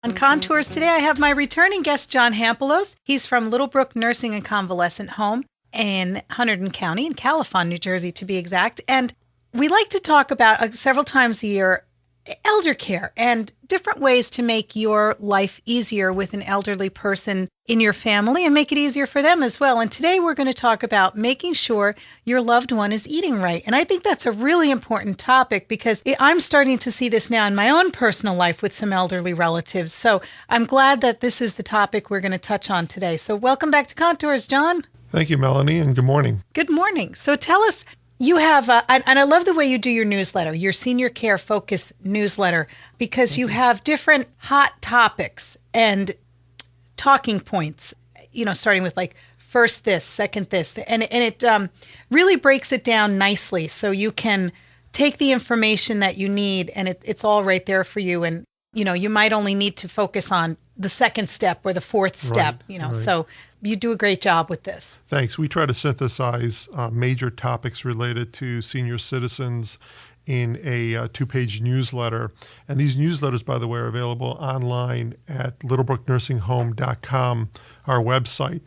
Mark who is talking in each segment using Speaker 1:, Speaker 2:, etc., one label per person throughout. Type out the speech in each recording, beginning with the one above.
Speaker 1: On Contours today, I have my returning guest, John Hampilos. He's from Little Brook Nursing and Convalescent Home in Hunterdon County, in Califon, New Jersey, to be exact. And we like to talk about several times a year elder care and different ways to make your life easier with an elderly person in your family and make it easier for them as well. And today we're going to talk about making sure your loved one is eating right. And I think that's a really important topic because I'm starting to see this now in my own personal life with some elderly relatives. So I'm glad that this is the topic we're going to touch on today. So welcome back to Contours, John.
Speaker 2: Thank you, Melanie, and good morning.
Speaker 1: Good morning. So tell us, you have, and I love the way you do your newsletter, your senior care focus newsletter, because you have different hot topics and talking points, starting with like first this, second this, and it really breaks it down nicely so you can take the information that you need and it's all right there for you. And, you might only need to focus on the second step or the fourth step,
Speaker 2: right.
Speaker 1: So you do a great job with this.
Speaker 2: Thanks. We try to synthesize major topics related to senior citizens in a two-page newsletter. And these newsletters, by the way, are available online at littlebrooknursinghome.com, our website.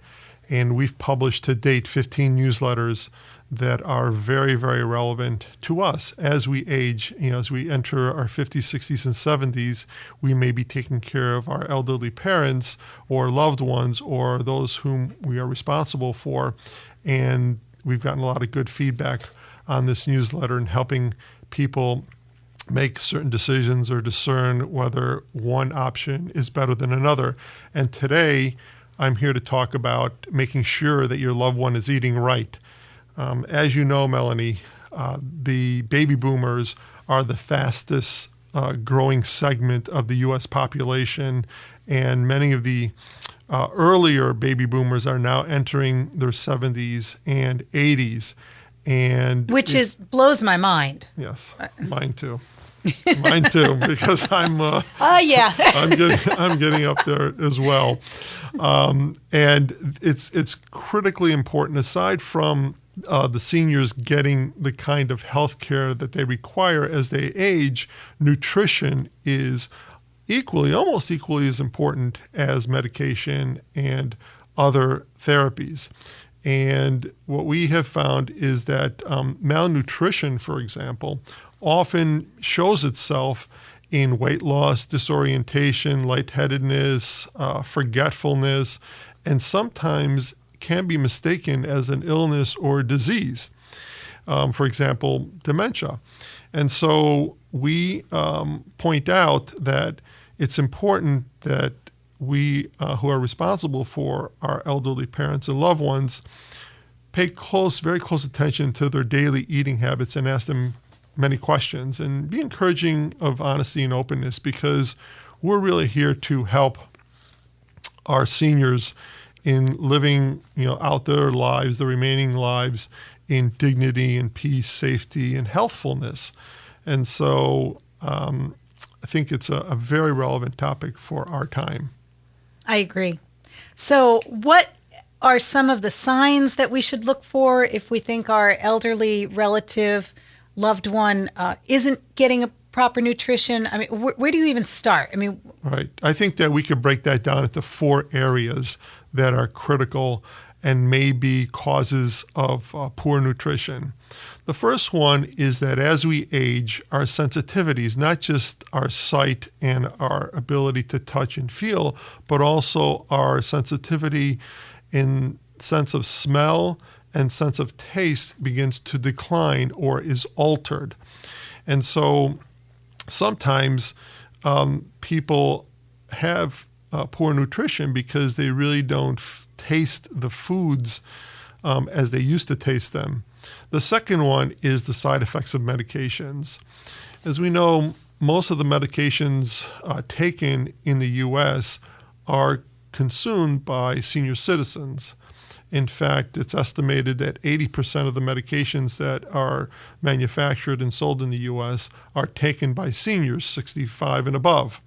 Speaker 2: And we've published to date 15 newsletters that are very, very relevant to us as we age. As we enter our 50s, 60s, and 70s, we may be taking care of our elderly parents or loved ones or those whom we are responsible for. And we've gotten a lot of good feedback on this newsletter and helping people make certain decisions or discern whether one option is better than another. And today, I'm here to talk about making sure that your loved one is eating right. As you know, Melanie, the baby boomers are the fastest growing segment of the U.S. population, and many of the earlier baby boomers are now entering their 70s and 80s.
Speaker 1: Which blows my mind.
Speaker 2: Yes, mine too. Mine too, because I'm getting up there as well. And it's critically important, aside from the seniors getting the kind of health care that they require as they age, nutrition is almost equally as important as medication and other therapies. And what we have found is that malnutrition, for example, often shows itself in weight loss, disorientation, lightheadedness, forgetfulness, and sometimes can be mistaken as an illness or disease. For example, dementia. And so we point out that it's important that we who are responsible for our elderly parents and loved ones pay very close attention to their daily eating habits and ask them many questions and be encouraging of honesty and openness, because we're really here to help our seniors in living, out their lives, the remaining lives, in dignity and peace, safety, and healthfulness. And so I think it's a very relevant topic for our time.
Speaker 1: I agree. So what are some of the signs that we should look for if we think our elderly relative, loved one isn't getting a proper nutrition? I mean, where do you even start?
Speaker 2: Right. I think that we could break that down into 4 areas that are critical and may be causes of poor nutrition. The first one is that as we age, our sensitivities, not just our sight and our ability to touch and feel, but also our sensitivity in sense of smell and sense of taste begins to decline or is altered. And so sometimes people have poor nutrition because they really don't taste the foods as they used to taste them. The second one is the side effects of medications. As we know, most of the medications taken in the U.S. are consumed by senior citizens. In fact, it's estimated that 80% of the medications that are manufactured and sold in the U.S. are taken by seniors 65 and above.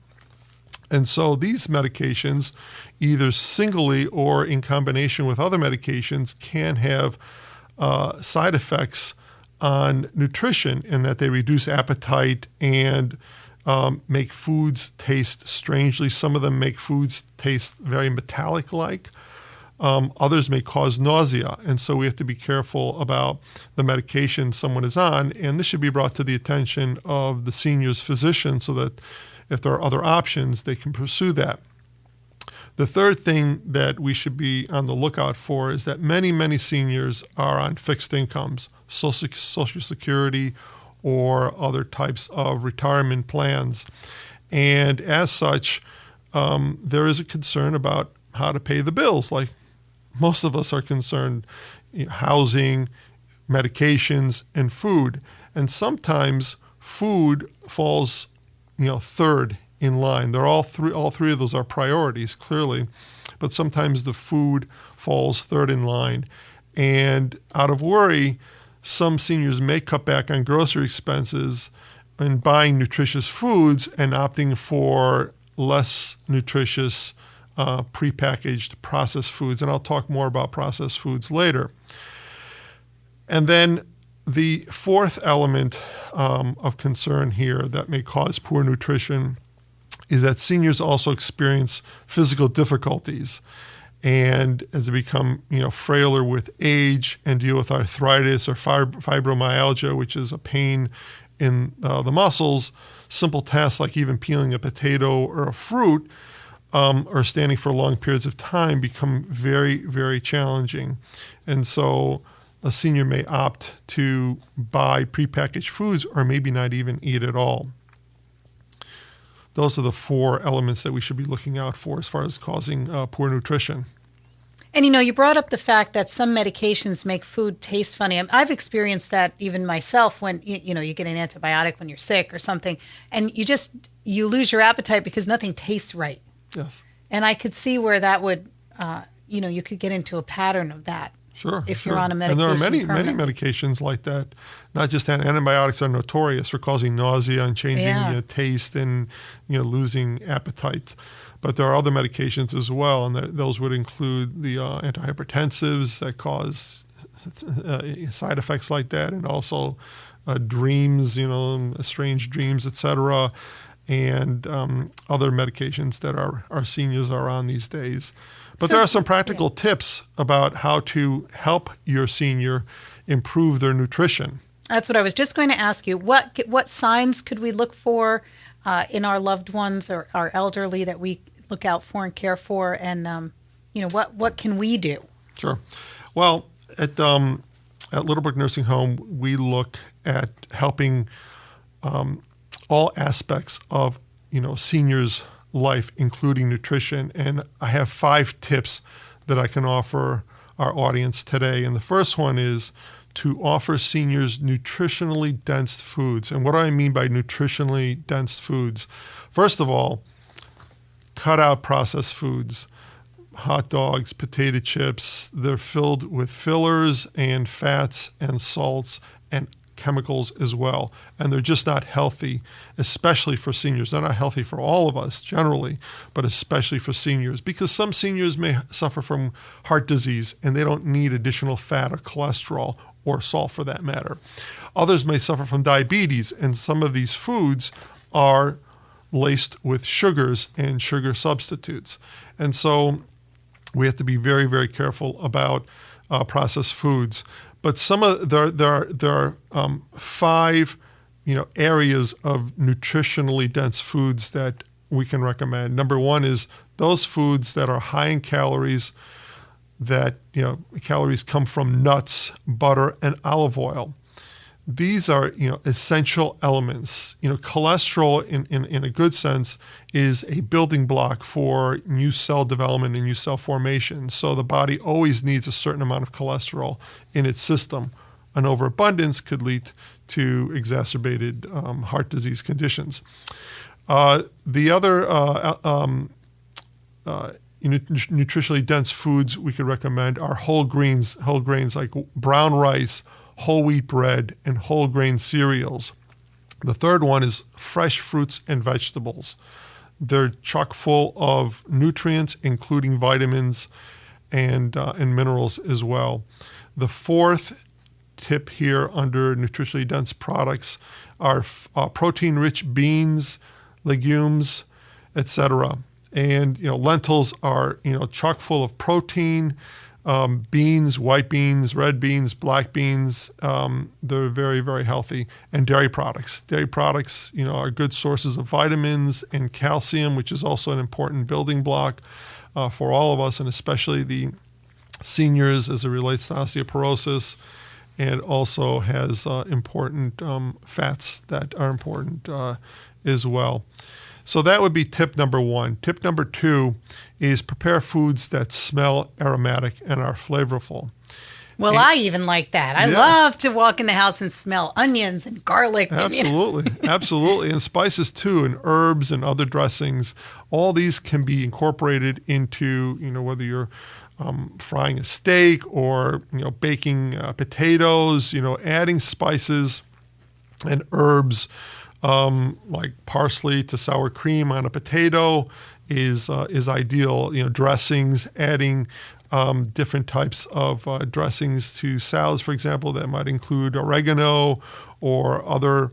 Speaker 2: And so these medications, either singly or in combination with other medications, can have side effects on nutrition in that they reduce appetite and make foods taste strangely. Some of them make foods taste very metallic-like. Others may cause nausea. And so we have to be careful about the medication someone is on. And this should be brought to the attention of the senior's physician so that if there are other options, they can pursue that. The third thing that we should be on the lookout for is that many seniors are on fixed incomes, Social Security or other types of retirement plans. And as such, there is a concern about how to pay the bills. Like most of us are concerned, housing, medications, and food. And sometimes food falls, third in line. They're all three of those are priorities, clearly. But sometimes the food falls third in line. And out of worry, some seniors may cut back on grocery expenses and buying nutritious foods and opting for less nutritious prepackaged processed foods. And I'll talk more about processed foods later. And then the fourth element of concern here that may cause poor nutrition is that seniors also experience physical difficulties. And as they become, frailer with age and deal with arthritis or fibromyalgia, which is a pain in the muscles, simple tasks like even peeling a potato or a fruit or standing for long periods of time become very, very challenging. And so a senior may opt to buy prepackaged foods or maybe not even eat at all. Those are the four elements that we should be looking out for as far as causing poor nutrition.
Speaker 1: And, you brought up the fact that some medications make food taste funny. I've experienced that even myself when, you get an antibiotic when you're sick or something, and you lose your appetite because nothing tastes right.
Speaker 2: Yes.
Speaker 1: And I could see where that would, you could get into a pattern of that.
Speaker 2: Sure.
Speaker 1: If you're on a medication.
Speaker 2: And there are many medications like that. Not just antibiotics are notorious for causing nausea and changing taste and losing appetite. But there are other medications as well, and those would include the antihypertensives that cause side effects like that, and also dreams, strange dreams, etc., and other medications that our seniors are on these days. But there are some practical tips about how to help your senior improve their nutrition.
Speaker 1: That's what I was just going to ask you. What signs could we look for in our loved ones or our elderly that we look out for and care for? And, what can we do?
Speaker 2: Sure. Well, at Little Brook Nursing Home, we look at helping all aspects of, seniors' life, including nutrition. And I have 5 tips that I can offer our audience today. And the first one is to offer seniors nutritionally dense foods. And what do I mean by nutritionally dense foods? First of all, cut out processed foods. Hot dogs, potato chips, they're filled with fillers and fats and salts and chemicals as well. And they're just not healthy, especially for seniors. They're not healthy for all of us generally, but especially for seniors, because some seniors may suffer from heart disease and they don't need additional fat or cholesterol or salt for that matter. Others may suffer from diabetes, and some of these foods are laced with sugars and sugar substitutes. And so we have to be very, very careful about processed foods. But there are 5 areas of nutritionally dense foods that we can recommend. Number 1 is those foods that are high in calories. That calories come from nuts, butter, and olive oil. These are essential elements. Cholesterol in a good sense is a building block for new cell development and new cell formation. So the body always needs a certain amount of cholesterol in its system. An overabundance could lead to exacerbated heart disease conditions. The other nutritionally dense foods we could recommend are whole grains like brown rice, whole wheat bread, and whole grain cereals. The third one is fresh fruits and vegetables. They're chock full of nutrients, including vitamins and minerals as well. The fourth tip here under nutritionally dense products are protein-rich beans, legumes, etc. And lentils are chock full of protein. Beans, white beans, red beans, black beans, they're very, very healthy. And dairy products. Dairy products, are good sources of vitamins and calcium, which is also an important building block for all of us, and especially the seniors as it relates to osteoporosis, and also has important fats that are important as well. So that would be tip number 1. Tip number 2 is prepare foods that smell aromatic and are flavorful.
Speaker 1: Well, I even like that. I love to walk in the house and smell onions and garlic.
Speaker 2: Absolutely. Absolutely. And spices too, and herbs and other dressings. All these can be incorporated into, whether you're frying a steak or, baking potatoes, adding spices and herbs like parsley to sour cream on a potato is ideal. Dressings, adding different types of dressings to salads, for example, that might include oregano or other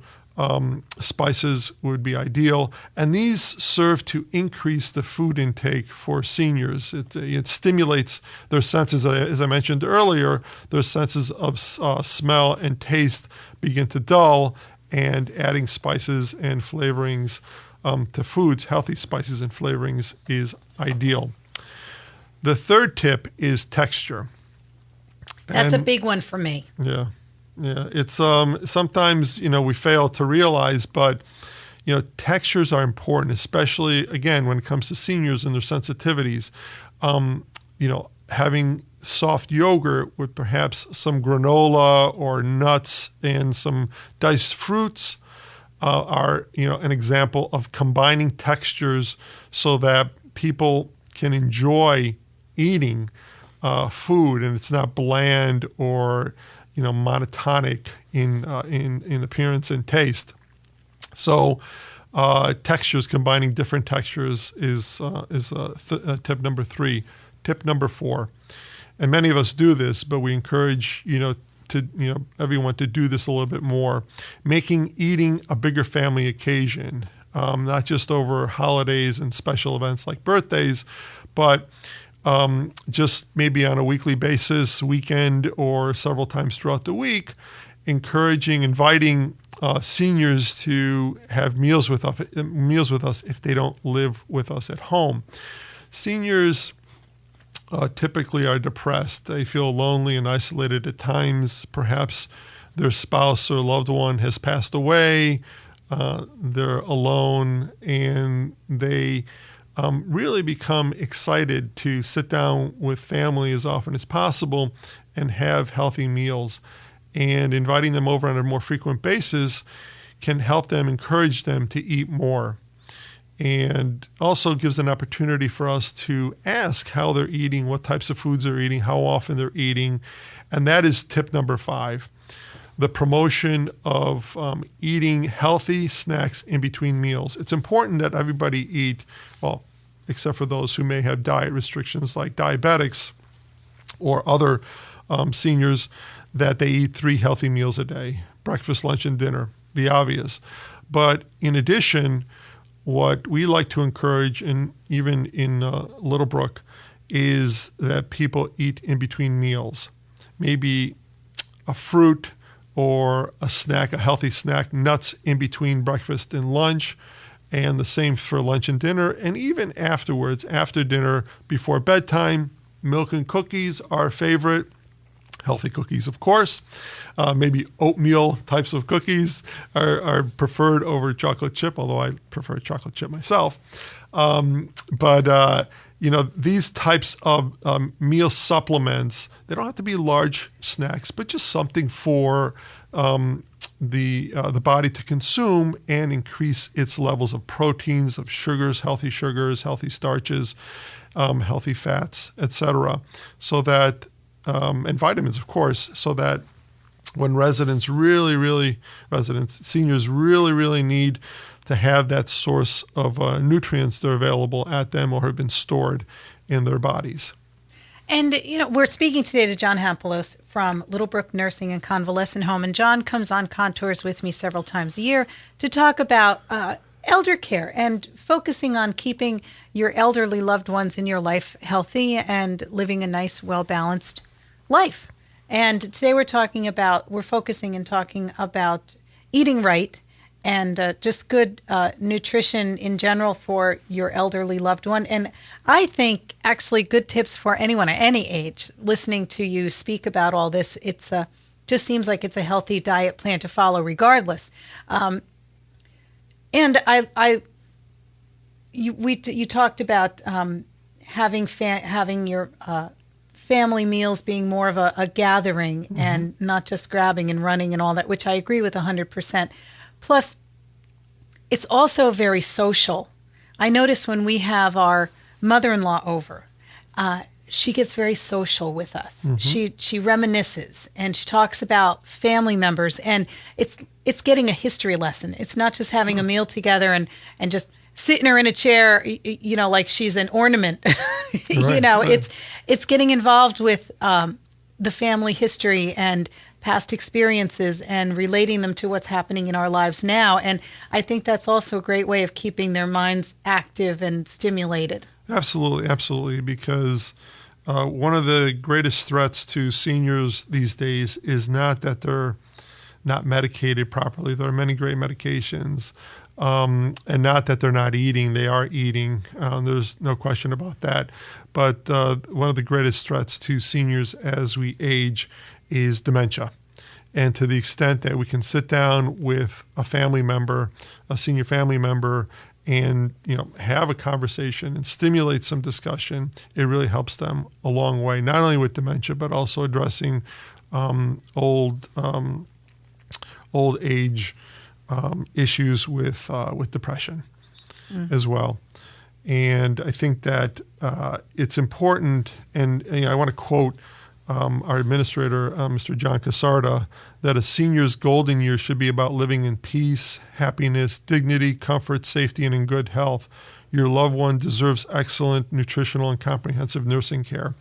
Speaker 2: spices would be ideal. And these serve to increase the food intake for seniors. It stimulates their senses, as I mentioned earlier, their senses of smell and taste begin to dull, and adding spices and flavorings to foods, healthy spices and flavorings, is ideal. The third tip is texture.
Speaker 1: That's a big one for me.
Speaker 2: Yeah. It's sometimes we fail to realize, but textures are important, especially again when it comes to seniors and their sensitivities. Having soft yogurt with perhaps some granola or nuts and some diced fruits are an example of combining textures so that people can enjoy eating food, and it's not bland or monotonic in appearance and taste. So textures, combining different textures is tip number 3. Tip number 4, and many of us do this, but we encourage everyone to do this a little bit more. Making eating a bigger family occasion, not just over holidays and special events like birthdays, but just maybe on a weekly basis, weekend, or several times throughout the week, inviting seniors to have meals with us if they don't live with us at home. Seniors typically are depressed. They feel lonely and isolated at times. Perhaps their spouse or loved one has passed away. They're alone, and they really become excited to sit down with family as often as possible and have healthy meals. And inviting them over on a more frequent basis can help them, encourage them to eat more. And also gives an opportunity for us to ask how they're eating, what types of foods they're eating, how often they're eating. And that is tip number 5, the promotion of eating healthy snacks in between meals. It's important that everybody eat, well, except for those who may have diet restrictions like diabetics or other seniors, that they eat 3 healthy meals a day, breakfast, lunch, and dinner, the obvious. But in addition, what we like to encourage, and even in Little Brook, is that people eat in between meals. Maybe a fruit or a snack, a healthy snack, nuts in between breakfast and lunch, and the same for lunch and dinner, and even afterwards, after dinner, before bedtime. Milk and cookies, our favorite. Healthy cookies, of course. Maybe oatmeal types of cookies are preferred over chocolate chip, although I prefer chocolate chip myself. But these types of meal supplements, they don't have to be large snacks, but just something for the body to consume and increase its levels of proteins, of sugars, healthy starches, healthy fats, etc. So that and vitamins, of course, so that when seniors really need to have that source of nutrients that are available at them or have been stored in their bodies.
Speaker 1: And, we're speaking today to John Hampilos from Little Brook Nursing and Convalescent Home. And John comes on Contours with me several times a year to talk about elder care and focusing on keeping your elderly loved ones in your life healthy and living a nice, well-balanced life. And today we're focusing and talking about eating right and just good nutrition in general for your elderly loved one. And I think actually good tips for anyone at any age. Listening to you speak about all this, it's just seems like it's a healthy diet plan to follow regardless. And you talked about having your family meals being more of a gathering and not just grabbing and running and all that, which I agree with 100%. Plus, it's also very social. I notice when we have our mother-in-law over, she gets very social with us. She reminisces and she talks about family members, and it's getting a history lesson. It's not just having a meal together and just sitting her in a chair, like she's an ornament. Right. It's getting involved with the family history and past experiences and relating them to what's happening in our lives now. And I think that's also a great way of keeping their minds active and stimulated.
Speaker 2: Absolutely, because one of the greatest threats to seniors these days is not that they're not medicated properly. There are many great medications, and not that they're not eating. They are eating. There's no question about that. But one of the greatest threats to seniors as we age is dementia. And to the extent that we can sit down with a family member, a senior family member, and have a conversation and stimulate some discussion, it really helps them a long way, not only with dementia, but also addressing old age issues with depression as well. And I think that it's important, and I want to quote our administrator, Mr. John Casarda, that a senior's golden years should be about living in peace, happiness, dignity, comfort, safety, and in good health. Your loved one deserves excellent nutritional and comprehensive nursing care.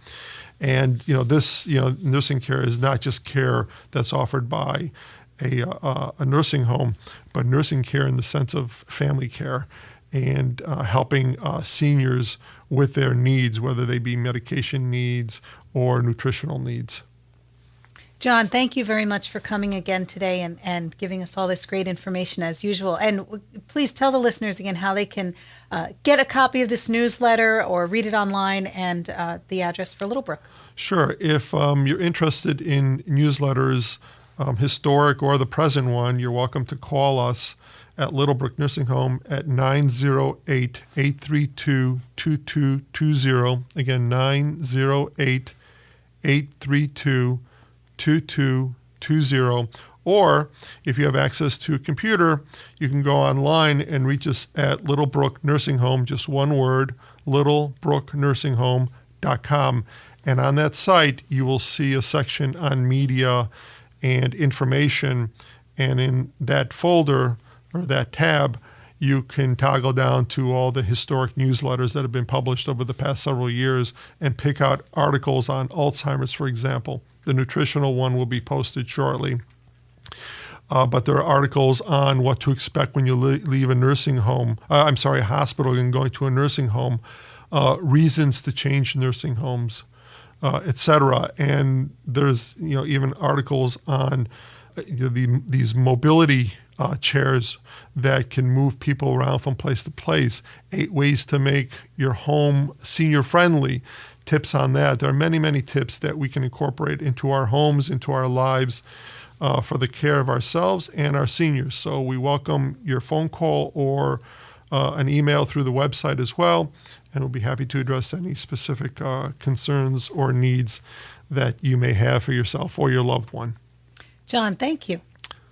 Speaker 2: And this nursing care is not just care that's offered by a nursing home, but nursing care in the sense of family care and helping seniors with their needs, whether they be medication needs or nutritional needs.
Speaker 1: John, thank you very much for coming again today and giving us all this great information as usual. And please tell the listeners again how they can get a copy of this newsletter or read it online and the address for Little Brook.
Speaker 2: Sure. If you're interested in newsletters, historic or the present one, you're welcome to call us at Little Brook Nursing Home at 908-832-2220. Again, 908-832-2220. Or if you have access to a computer, you can go online and reach us at Little Brook Nursing Home, just one word, littlebrooknursingHome.com. And on that site, you will see a section on media and information. And in that folder, or that tab, you can toggle down to all the historic newsletters that have been published over the past several years and pick out articles on Alzheimer's, for example. The nutritional one will be posted shortly. But there are articles on what to expect when you leave a nursing home, a hospital and going to a nursing home, reasons to change nursing homes, etc. And there's even articles on these mobility chairs that can move people around from place to place, 8 ways to make your home senior friendly, tips on that. There are many, many tips that we can incorporate into our homes, into our lives for the care of ourselves and our seniors. So we welcome your phone call or an email through the website as well, and we'll be happy to address any specific concerns or needs that you may have for yourself or your loved one.
Speaker 1: John, thank you.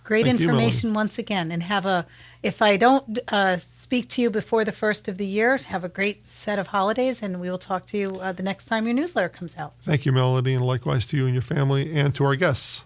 Speaker 1: Great
Speaker 2: Thank
Speaker 1: information
Speaker 2: you,
Speaker 1: once again. And if I don't speak to you before the first of the year, have a great set of holidays, and we will talk to you the next time your newsletter comes out.
Speaker 2: Thank you, Melanie, and likewise to you and your family and to our guests.